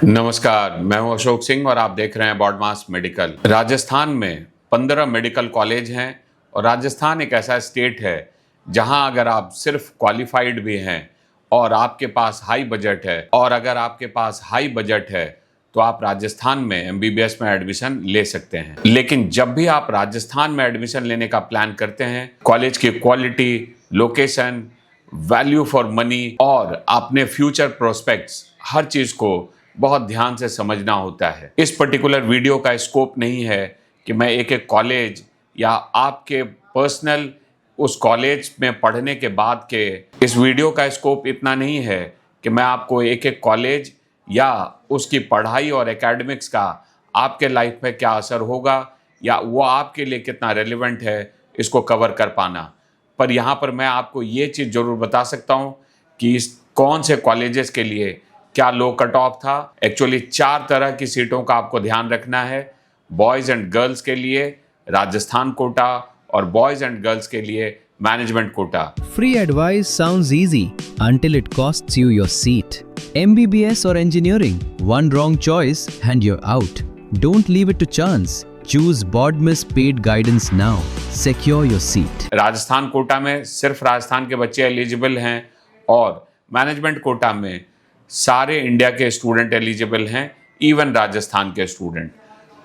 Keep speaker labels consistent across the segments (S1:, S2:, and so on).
S1: नमस्कार, मैं हूं अशोक सिंह और आप देख रहे हैं बॉडमास मेडिकल। राजस्थान में 15 मेडिकल कॉलेज हैं और राजस्थान एक ऐसा स्टेट है जहां अगर आप सिर्फ क्वालिफाइड भी हैं और आपके पास हाई बजट है तो आप राजस्थान में एमबीबीएस में एडमिशन ले सकते हैं। लेकिन जब भी आप राजस्थान में एडमिशन लेने का प्लान करते हैं, कॉलेज की quality, location, value for money और अपने फ्यूचर प्रोस्पेक्ट्स, हर चीज़ को बहुत ध्यान से समझना होता है। इस पर्टिकुलर वीडियो का स्कोप नहीं है कि मैं एक एक कॉलेज या आपके पर्सनल उस कॉलेज में पढ़ने के बाद के, इस वीडियो का स्कोप इतना नहीं है कि मैं आपको एक एक कॉलेज या उसकी पढ़ाई और एकेडमिक्स का आपके लाइफ में क्या असर होगा या वो आपके लिए कितना रेलिवेंट है, इसको कवर कर पाना। पर यहाँ पर मैं आपको ये चीज़ ज़रूर बता सकता हूँ कि इस कौन से कॉलेजेस के लिए क्या लो कट ऑफ था। एक्चुअली 4 तरह की सीटों का आपको ध्यान रखना है। बॉयज़ एंड गर्ल्स के लिए राजस्थान कोटा और बॉयज़ एंड गर्ल्स के लिए management quota.
S2: Free advice sounds easy until it costs you your seat. MBBS or engineering, one wrong choice and you're out. Don't leave it to chance. Choose BODMIS paid guidance now. Secure your seat.
S1: Rajasthan Kota में सिर्फ राजस्थान के बच्चे eligible हैं और management quota में सारे India के student eligible हैं, इवन राजस्थान के स्टूडेंट।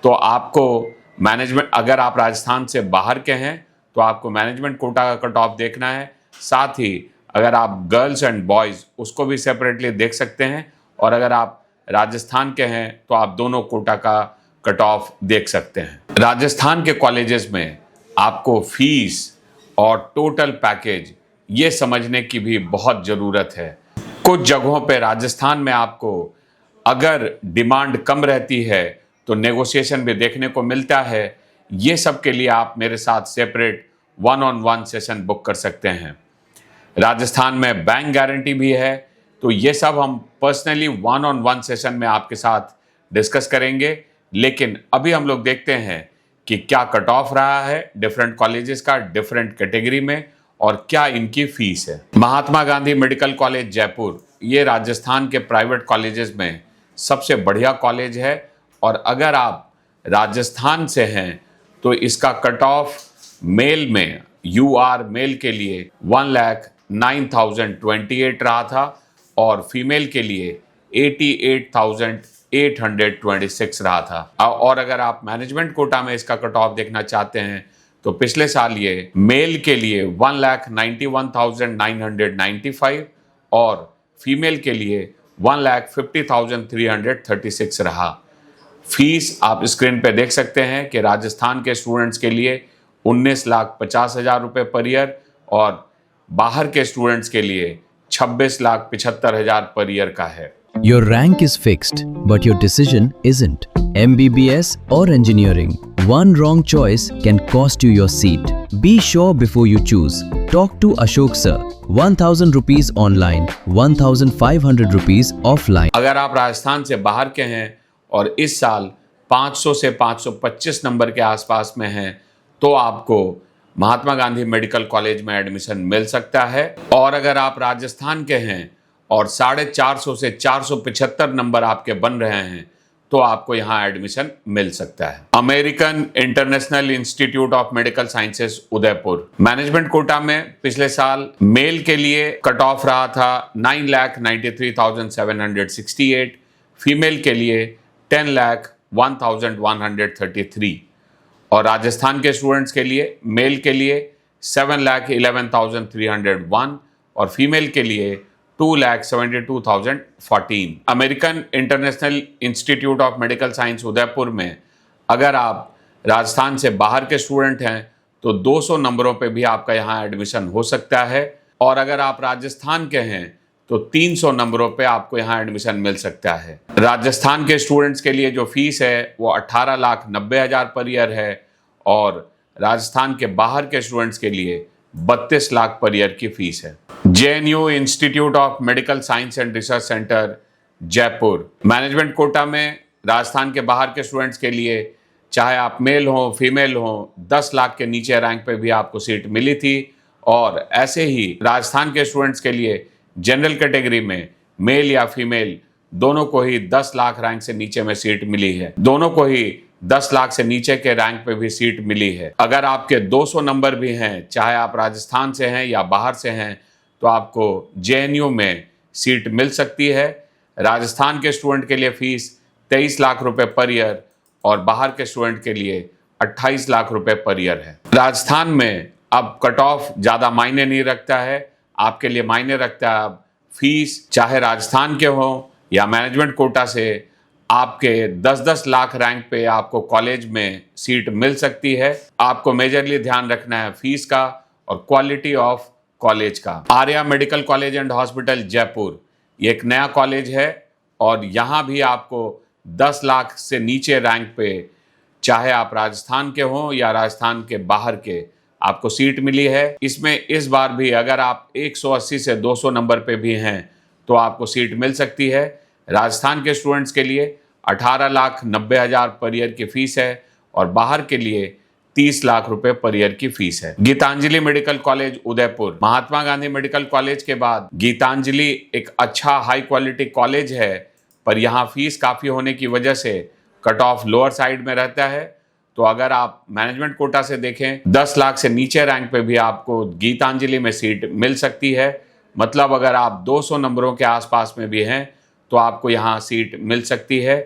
S1: तो आपको मैनेजमेंट, अगर आप राजस्थान से बाहर के हैं तो आपको मैनेजमेंट कोटा का कट ऑफ देखना है। साथ ही अगर आप गर्ल्स एंड बॉयज़ उसको भी सेपरेटली देख सकते हैं और अगर आप राजस्थान के हैं तो आप दोनों कोटा का कट ऑफ देख सकते हैं। राजस्थान के कॉलेजेस में आपको फीस और टोटल पैकेज ये समझने की भी बहुत ज़रूरत है। कुछ जगहों पे राजस्थान में आपको अगर डिमांड कम रहती है तो नेगोशिएशन भी देखने को मिलता है। ये सब के लिए आप मेरे साथ सेपरेट 1-on-1 सेशन बुक कर सकते हैं। राजस्थान में बैंक गारंटी भी है, तो ये सब हम पर्सनली 1-on-1 सेशन में आपके साथ डिस्कस करेंगे। लेकिन अभी हम लोग देखते हैं कि क्या कट ऑफ रहा है डिफरेंट कॉलेजेस का डिफरेंट कैटेगरी में और क्या इनकी फीस है। महात्मा गांधी मेडिकल कॉलेज जयपुर, ये राजस्थान के प्राइवेट कॉलेजेस में सबसे बढ़िया कॉलेज है और अगर आप राजस्थान से हैं तो इसका कट ऑफ मेल में UR मेल के लिए 1,09,028 रहा था और फीमेल के लिए 88,826 रहा था। और अगर आप मैनेजमेंट कोटा में इसका कट ऑफ देखना चाहते हैं तो पिछले साल ये मेल के लिए 1,91,995 और फीमेल के लिए 1,50,336 रहा। फीस आप स्क्रीन पे देख सकते हैं कि राजस्थान के स्टूडेंट्स के लिए 19,50,000 रुपये पर ईयर और बाहर के स्टूडेंट्स के लिए 26,75,000 पर ईयर का है।
S2: Your rank is fixed, but your decision isn't. MBBS or engineering, one wrong choice can cost you your seat. Be sure before you choose. Talk to Ashok sir. 1,000 rupees online, 1,500 rupees offline.
S1: अगर आप राजस्थान से बाहर के हैं और इस साल 500 से 525 नंबर के आसपास में हैं तो आपको महात्मा गांधी मेडिकल कॉलेज में एडमिशन मिल सकता है। और अगर आप राजस्थान के हैं और 450 से 475 नंबर आपके बन रहे हैं तो आपको यहाँ एडमिशन मिल सकता है। American international institute of medical sciences Udaipur, management quota में पिछले साल मेल के लिए कट ऑफ रहा था 9,93,768, फीमेल के लिए 10,01,133 और राजस्थान के स्टूडेंट्स के लिए मेल के लिए 7,11,301 और फीमेल के लिए 2,72,014। American international institute of medical science Udaipur में अगर आप राजस्थान से बाहर के स्टूडेंट हैं तो 200 नंबरों पे भी आपका यहाँ एडमिशन हो सकता है और अगर आप राजस्थान के हैं तो 300 नंबरों पे आपको यहाँ एडमिशन मिल सकता है। राजस्थान के स्टूडेंट्स के लिए जो फीस है वो 18,90,000 पर ईयर है और राजस्थान के बाहर के स्टूडेंट्स के लिए 32 लाख पर ईयर की फीस है। JNU institute of medical science and research centre Jaipur, management quota में राजस्थान के बाहर के स्टूडेंट्स के लिए चाहे आप मेल हो फीमेल हो 10 लाख के नीचे रैंक पे भी आपको सीट मिली थी और ऐसे ही राजस्थान के स्टूडेंट्स के लिए जनरल कैटेगरी में मेल या फीमेल दोनों को ही 10 लाख रैंक से नीचे में सीट मिली है। दोनों को ही 10 लाख से नीचे के रैंक पे भी सीट मिली है। अगर आपके 200 नंबर भी हैं, चाहे आप राजस्थान से हैं या बाहर से हैं, तो आपको जेएनयू में सीट मिल सकती है। राजस्थान के स्टूडेंट के लिए फीस 23 लाख रुपए पर ईयर और बाहर के स्टूडेंट के लिए 28 लाख रुपए पर ईयर है। राजस्थान में अब कट ऑफ ज़्यादा मायने नहीं रखता है, आपके लिए मायने रखता है अब फीस, चाहे राजस्थान के हो या मैनेजमेंट कोटा से आपके 10-10 लाख रैंक पे आपको कॉलेज में सीट मिल सकती है। आपको मेजरली ध्यान रखना है फीस का और क्वालिटी ऑफ कॉलेज का। Arya medical college and hospital Jaipur, ये एक नया कॉलेज है और यहाँ भी आपको 10 लाख से नीचे रैंक पे, चाहे आप राजस्थान के हों या राजस्थान के बाहर के, आपको सीट मिली है। इसमें इस बार भी अगर आप 180 से 200 नंबर पे भी हैं तो आपको सीट मिल सकती है। राजस्थान के स्टूडेंट्स के लिए 18,90,000 पर ईयर की फीस है और बाहर के लिए 30 लाख रुपए पर ईयर की फीस है। Geetanjali medical college Udaipur, Mahatma Gandhi medical college के बाद गीतांजलि एक अच्छा हाई क्वालिटी कॉलेज है, पर यहाँ फीस काफ़ी होने की वजह से कट ऑफ लोअर साइड में रहता है। तो अगर आप मैनेजमेंट कोटा से देखें, 10 लाख से नीचे रैंक पे भी आपको गीतांजलि में सीट मिल सकती है। मतलब अगर आप 200 नंबरों के आसपास में भी हैं तो आपको यहाँ सीट मिल सकती है।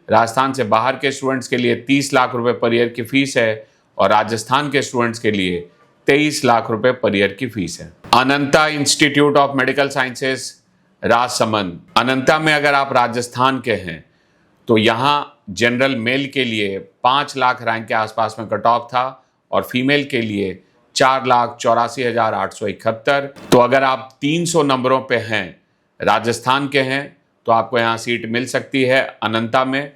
S1: राजस्थान से बाहर के स्टूडेंट्स के लिए 30 लाख रुपए पर ईयर की फीस है और राजस्थान के स्टूडेंट्स के लिए 23 लाख रुपए पर ईयर की फीस है। Ananta institute of medical sciences Rajsamand, Ananta में अगर आप राजस्थान के हैं तो यहाँ जनरल मेल के लिए 5 लाख रैंक के आसपास में कट ऑफ था और फीमेल के लिए 4,84,871। तो अगर आप 300 नंबरों पे हैं, राजस्थान के हैं, तो आपको यहाँ सीट मिल सकती है अनंता में।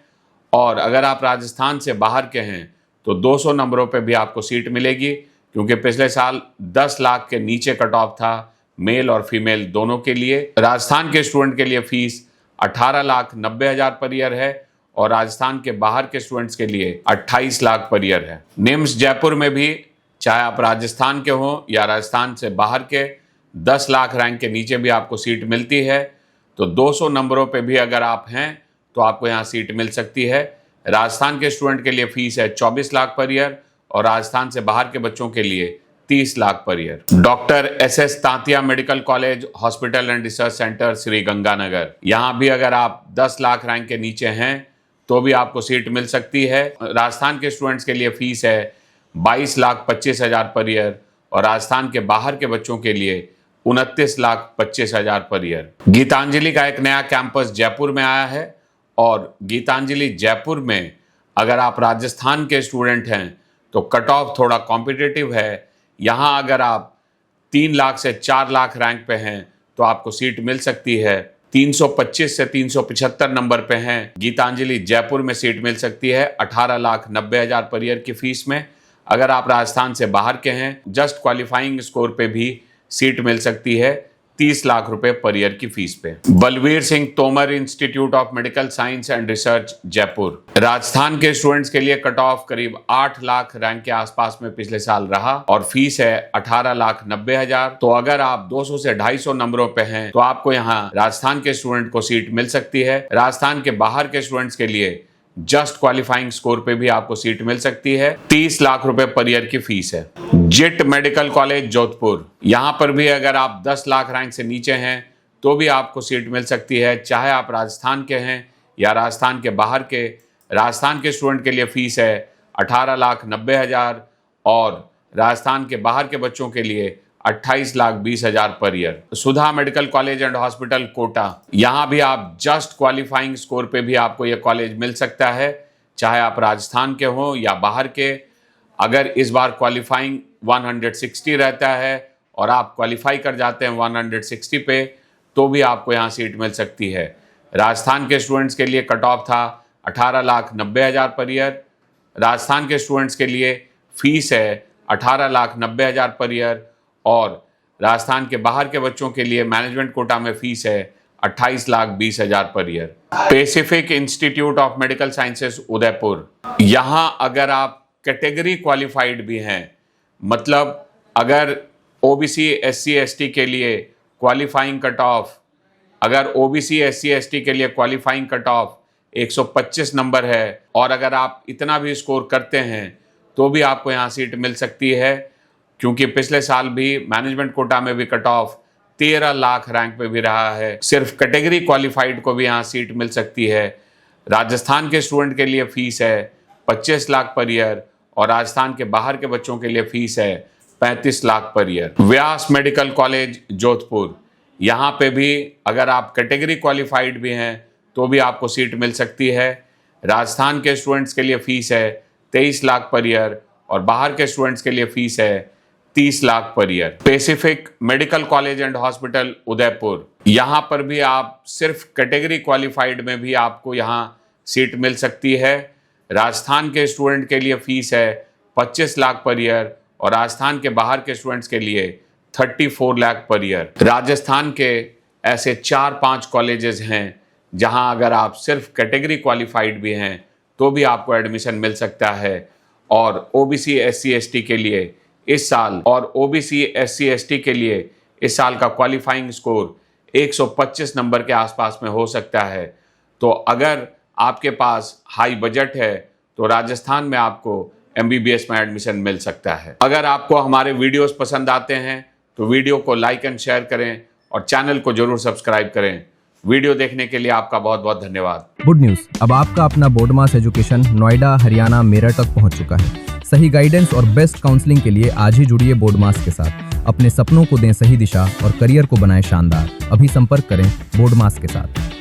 S1: और अगर आप राजस्थान से बाहर के हैं तो 200 नंबरों पे भी आपको सीट मिलेगी, क्योंकि पिछले साल 10 लाख के नीचे कट ऑफ था मेल और फीमेल दोनों के लिए। राजस्थान के स्टूडेंट के लिए फीस 18,90,000 पर ईयर है और राजस्थान के बाहर के स्टूडेंट्स के लिए 28 लाख पर ईयर है। निम्स जयपुर में भी, चाहे आप राजस्थान के हों या राजस्थान से बाहर के, 10 लाख रैंक के नीचे भी आपको सीट मिलती है। तो 200 नंबरों पे भी अगर आप हैं तो आपको यहाँ सीट मिल सकती है। राजस्थान के स्टूडेंट के लिए फीस है 24 लाख पर ईयर और राजस्थान से बाहर के बच्चों के लिए 30 lakh per year. Doctor S Tantia medical college hospital and research centre Shri Ganganagar, यहाँ भी अगर आप 10 लाख रैंक के नीचे हैं तो भी आपको सीट मिल सकती है। राजस्थान के स्टूडेंट्स के लिए फीस है 22,25,000 पर ईयर और राजस्थान के बाहर के बच्चों के लिए 29,25,000 पर ईयर। गीतांजलि का एक नया कैंपस जयपुर में आया है और गीतांजलि जयपुर में अगर आप राजस्थान के स्टूडेंट हैं तो कट ऑफ थोड़ा कॉम्पिटिटिव है। यहाँ अगर आप 3 लाख से 4 लाख रैंक पे हैं तो आपको सीट मिल सकती है। 325 से 375 नंबर पे हैं, गीतांजलि जयपुर में सीट मिल सकती है 18,90,000 पर ईयर की फीस में। अगर आप राजस्थान से बाहर के हैं, जस्ट क्वालिफाइंग स्कोर पे भी सीट मिल सकती है 30 लाख रुपए पर ईयर की फीस पे। Balveer Singh Tomar institute of medical science and research Jaipur, Rajasthan के स्टूडेंट्स के लिए कट ऑफ करीब 8 लाख रैंक के आसपास में पिछले साल रहा और फीस है 18,90,000। तो अगर आप 200 से 250 नंबरों पे हैं तो आपको यहाँ राजस्थान के स्टूडेंट को सीट मिल सकती है। राजस्थान के बाहर के स्टूडेंट्स के लिए जस्ट क्वालिफाइंग स्कोर पे भी आपको सीट मिल सकती है। 30 लाख रुपए पर ईयर की फीस है। जिट मेडिकल कॉलेज जोधपुर, यहाँ पर भी अगर आप 10 लाख रैंक से नीचे हैं तो भी आपको सीट मिल सकती है, चाहे आप राजस्थान के हैं या राजस्थान के बाहर के। राजस्थान के स्टूडेंट के लिए फीस है 18,90,000 और राजस्थान के बाहर के बच्चों के लिए 28,20,000 per year. Sudha medical college and hospital Kota, यहाँ भी आप जस्ट क्वालिफाइंग स्कोर पे भी आपको ये कॉलेज मिल सकता है, चाहे आप राजस्थान के हों या बाहर के। अगर इस बार क्वालिफाइंग 160 रहता है और आप क्वालिफाई कर जाते हैं 160 पे तो भी आपको यहाँ सीट मिल सकती है। राजस्थान के स्टूडेंट्स के लिए कट ऑफ था 18,90,000 पर ईयर। राजस्थान के स्टूडेंट्स के लिए फीस है 18,90,000 पर ईयर और राजस्थान के बाहर के बच्चों के लिए मैनेजमेंट कोटा में फीस है 28,20,000 per year. Pacific institute of medical sciences Udaipur, यहाँ अगर आप कैटेगरी क्वालिफाइड भी हैं, मतलब अगर ओबीसी SC ST के लिए क्वालिफाइंग कट ऑफ अगर ओबीसी SC ST के लिए क्वालिफाइंग कट ऑफ 125 नंबर है और अगर आप इतना भी स्कोर करते हैं तो भी आपको यहाँ सीट मिल सकती है, क्योंकि पिछले साल भी मैनेजमेंट कोटा में भी कट ऑफ 13 लाख रैंक पे भी रहा है। सिर्फ कैटेगरी क्वालिफाइड को भी यहाँ सीट मिल सकती है। राजस्थान के स्टूडेंट के लिए फीस है 25 लाख पर ईयर और राजस्थान के बाहर के बच्चों के लिए फीस है 35 लाख पर ईयर। व्यास मेडिकल कॉलेज जोधपुर, यहाँ पे भी अगर आप कैटेगरी क्वालिफाइड भी हैं तो भी आपको सीट मिल सकती है। राजस्थान के स्टूडेंट्स के लिए फीस है 23 लाख पर ईयर और बाहर के स्टूडेंट्स के लिए फीस है 30 lakh per year. Pacific medical college and hospital Udaipur, यहाँ पर भी आप सिर्फ कैटेगरी क्वालिफाइड में भी आपको यहाँ सीट मिल सकती है। राजस्थान के स्टूडेंट के लिए फीस है 25 लाख पर ईयर और राजस्थान के बाहर के स्टूडेंट्स के लिए 34 लाख पर ईयर। राजस्थान के ऐसे 4-5 कॉलेजेस हैं जहां अगर आप सिर्फ कैटेगरी क्वालिफाइड भी हैं तो भी आपको एडमिशन मिल सकता है। और ओबीसी SC ST के लिए इस साल और ओबीसी SC ST के लिए इस साल का क्वालिफाइंग स्कोर 125 नंबर के आसपास में हो सकता है। तो अगर आपके पास हाई बजट है तो राजस्थान में आपको MBBS में एडमिशन मिल सकता है। अगर आपको हमारे वीडियोस पसंद आते हैं तो वीडियो को लाइक एंड शेयर करें और चैनल को जरूर सब्सक्राइब करें। वीडियो देखने के लिए आपका बहुत बहुत धन्यवाद।
S3: गुड न्यूज, अब आपका अपना बोर्ड मास एजुकेशन नोएडा, हरियाणा, मेरठ तक पहुंच चुका है। सही गाइडेंस और बेस्ट काउंसलिंग के लिए आज ही जुड़िए बोर्ड मास के साथ। अपने सपनों को दें सही दिशा और करियर को बनाएं शानदार। अभी संपर्क करें बोर्ड मास के साथ।